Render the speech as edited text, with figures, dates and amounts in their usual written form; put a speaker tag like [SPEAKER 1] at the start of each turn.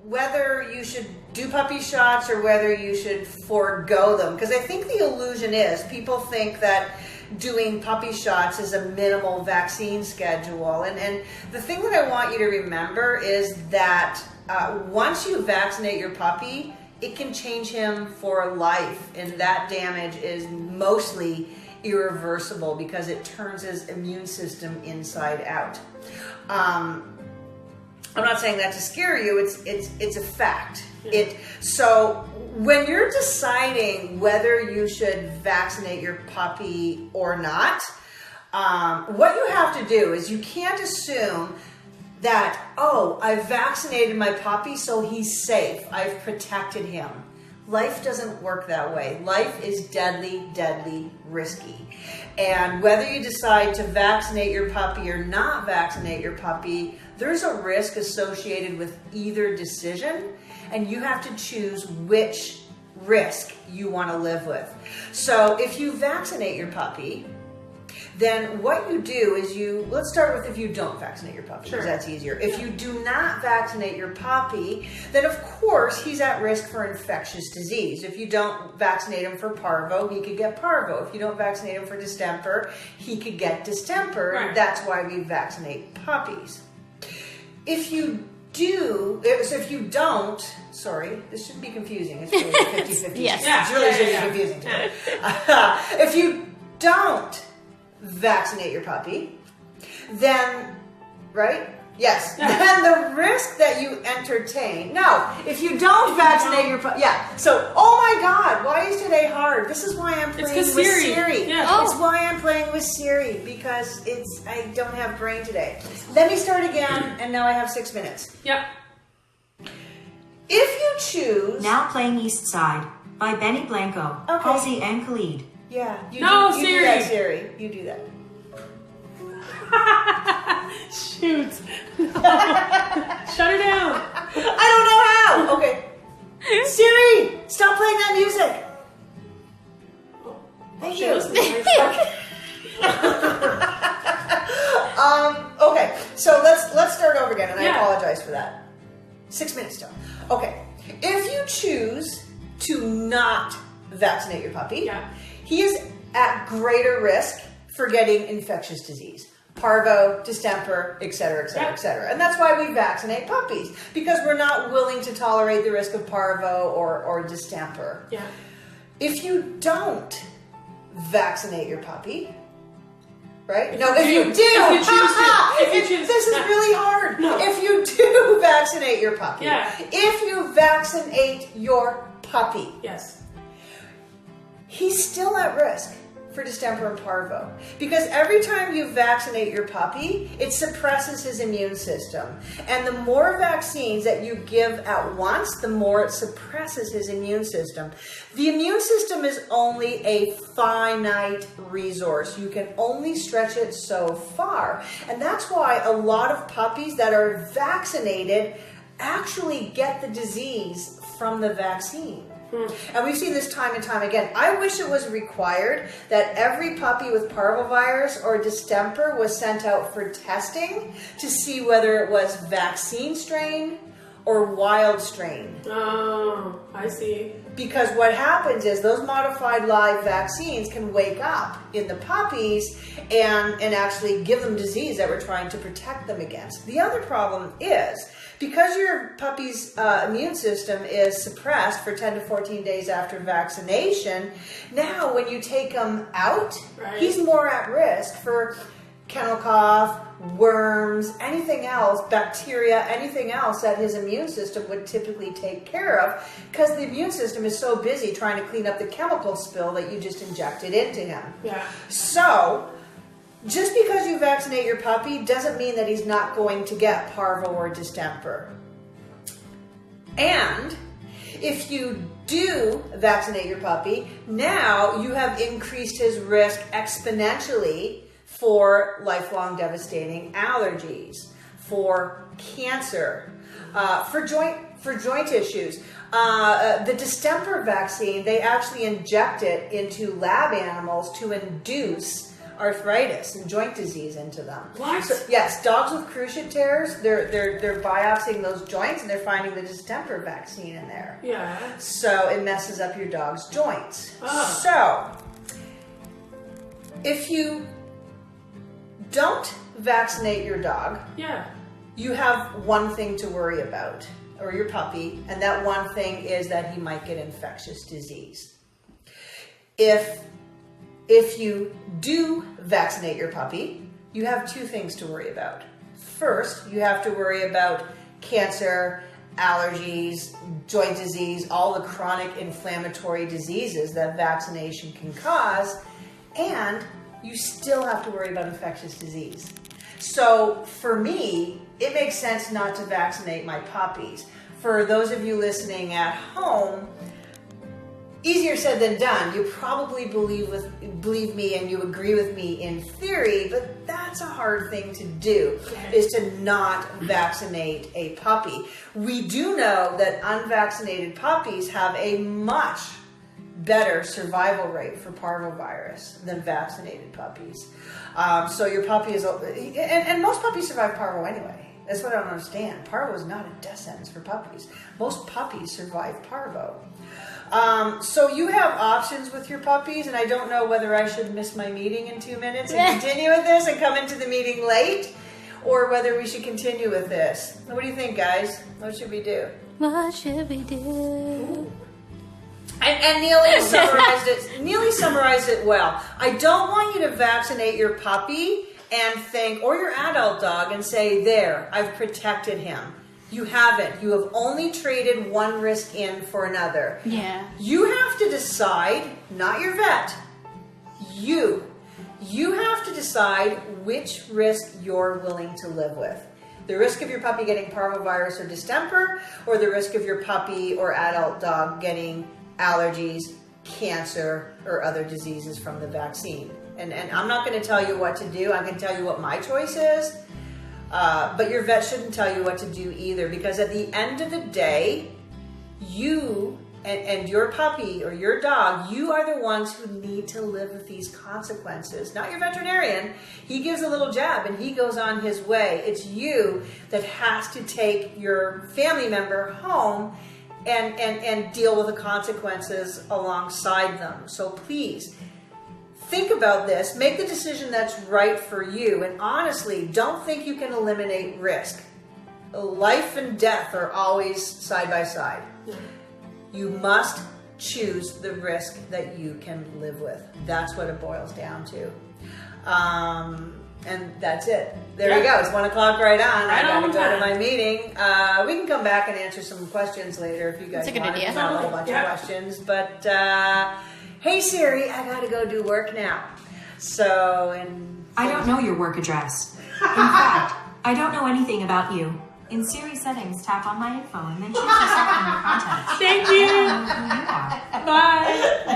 [SPEAKER 1] whether you should do puppy shots or whether you should forego them. Because I think the illusion is people think that doing puppy shots is a minimal vaccine schedule. And the thing that I want you to remember is that once you vaccinate your puppy, it can change him for life. And that damage is mostly irreversible because it turns his immune system inside out. I'm not saying that to scare you. It's a fact. Yeah. So when you're deciding whether you should vaccinate your puppy or not, what you have to do is you can't assume that, oh, I've vaccinated my puppy, so he's safe. I've protected him. Life doesn't work that way. Life is deadly, deadly risky. And whether you decide to vaccinate your puppy or not vaccinate your puppy, there's a risk associated with either decision, and you have to choose which risk you want to live with. So if you vaccinate your puppy, then what you do is let's start with if you don't vaccinate your puppy, because that's easier. If you do not vaccinate your puppy, then of course he's at risk for infectious disease. If you don't vaccinate him for parvo, he could get parvo. If you don't vaccinate him for distemper, he could get distemper. Right. That's why we vaccinate puppies. If you don't, sorry, this shouldn't be confusing. It's really 50-50.
[SPEAKER 2] Yes.
[SPEAKER 1] It's really confusing to me. If you don't vaccinate your puppy, then, right? Yes. Then the risk that you entertain. No, if you don't vaccinate your puppy, So, oh my God, why is today hard? This is why I'm playing with Siri.
[SPEAKER 2] Yeah.
[SPEAKER 1] It's why I'm playing with Siri, because I don't have brain today. Let me start again, and now I have 6 minutes.
[SPEAKER 3] Yep.
[SPEAKER 1] If you choose...
[SPEAKER 4] Now playing East Side by Benny Blanco, Halsey and Khalid.
[SPEAKER 1] Yeah. You
[SPEAKER 3] Siri.
[SPEAKER 1] do that, Siri. You do that.
[SPEAKER 3] Shoot. Shut her down.
[SPEAKER 1] I don't know how. Okay. Siri, stop playing that music. Thank you. Okay. So let's start over again, and I apologize for that. 6 minutes still. Okay. If you choose to not vaccinate your puppy, he is at greater risk for getting infectious disease. Parvo, distemper, et cetera, et cetera, et cetera. And that's why we vaccinate puppies, because we're not willing to tolerate the risk of parvo or distemper.
[SPEAKER 3] Yeah.
[SPEAKER 1] If you don't vaccinate your puppy, right? If you choose, this is really hard. No. If you do vaccinate your puppy, if you vaccinate your puppy, he's still at risk for distemper and parvo, because every time you vaccinate your puppy, it suppresses his immune system. And the more vaccines that you give at once, the more it suppresses his immune system. The immune system is only a finite resource. You can only stretch it so far. And that's why a lot of puppies that are vaccinated actually get the disease from the vaccine. And we've seen this time and time again. I wish it was required that every puppy with parvovirus or distemper was sent out for testing to see whether it was vaccine strain or wild strain.
[SPEAKER 3] Oh, I see.
[SPEAKER 1] Because what happens is those modified live vaccines can wake up in the puppies and actually give them disease that we're trying to protect them against. The other problem is, because your puppy's immune system is suppressed for 10 to 14 days after vaccination, now when you take him out, he's more at risk for kennel cough, worms, anything else, bacteria, anything else that his immune system would typically take care of, because the immune system is so busy trying to clean up the chemical spill that you just injected into him.
[SPEAKER 3] Yeah.
[SPEAKER 1] So, just because you vaccinate your puppy doesn't mean that he's not going to get parvo or distemper. And if you do vaccinate your puppy, now you have increased his risk exponentially for lifelong devastating allergies, for cancer, for joint issues. The distemper vaccine, they actually inject it into lab animals to induce arthritis and joint disease into them.
[SPEAKER 3] What?
[SPEAKER 1] So, yes, dogs with cruciate tears, they're biopsying those joints and they're finding the distemper vaccine in there.
[SPEAKER 3] Yeah.
[SPEAKER 1] So it messes up your dog's joints.
[SPEAKER 3] Oh.
[SPEAKER 1] So if you don't vaccinate your dog,
[SPEAKER 3] Yeah.
[SPEAKER 1] you have one thing to worry about, or your puppy, and that one thing is that he might get infectious disease. If you do vaccinate your puppy, you have two things to worry about. First, you have to worry about cancer, allergies, joint disease, all the chronic inflammatory diseases that vaccination can cause, and you still have to worry about infectious disease. So for me, it makes sense not to vaccinate my puppies. For those of you listening at home, easier said than done. You probably believe me and you agree with me in theory, but that's a hard thing to do, is to not vaccinate a puppy. We do know that unvaccinated puppies have a much better survival rate for parvovirus than vaccinated puppies. So your puppy is, and most puppies survive parvo anyway. That's what I don't understand. Parvo is not a death sentence for puppies. Most puppies survive parvo. So you have options with your puppies, and I don't know whether I should miss my meeting in 2 minutes and continue with this and come into the meeting late, or whether we should continue with this. What do you think, guys? What should we do?
[SPEAKER 2] What should we do?
[SPEAKER 1] And Neely summarized it. Neely summarized it well. I don't want you to vaccinate your puppy and think, or your adult dog, and say, "There, I've protected him." You haven't. You have only traded one risk in for another.
[SPEAKER 2] Yeah.
[SPEAKER 1] You have to decide, not your vet. You have to decide which risk you're willing to live with. The risk of your puppy getting parvovirus or distemper, or the risk of your puppy or adult dog getting allergies, cancer, or other diseases from the vaccine. And I'm not going to tell you what to do. I'm going to tell you what my choice is. But your vet shouldn't tell you what to do either, because at the end of the day, you and your puppy or your dog, you are the ones who need to live with these consequences, not your veterinarian. He gives a little jab and he goes on his way. It's you that has to take your family member home and deal with the consequences alongside them. So please, think about this. Make the decision that's right for you. And honestly, don't think you can eliminate risk. Life and death are always side by side. You must choose the risk that you can live with. That's what it boils down to. And that's it. There you go. It's 1 o'clock right on. I gotta go to my meeting. We can come back and answer some questions later if you guys want to have a whole bunch of questions. But hey Siri, I gotta go do work now.
[SPEAKER 4] I don't know your work address. In fact, I don't know anything about you. In Siri settings, tap on my info and then choose yourself from your contacts.
[SPEAKER 3] Thank you.
[SPEAKER 4] I don't know who you are.
[SPEAKER 3] Bye.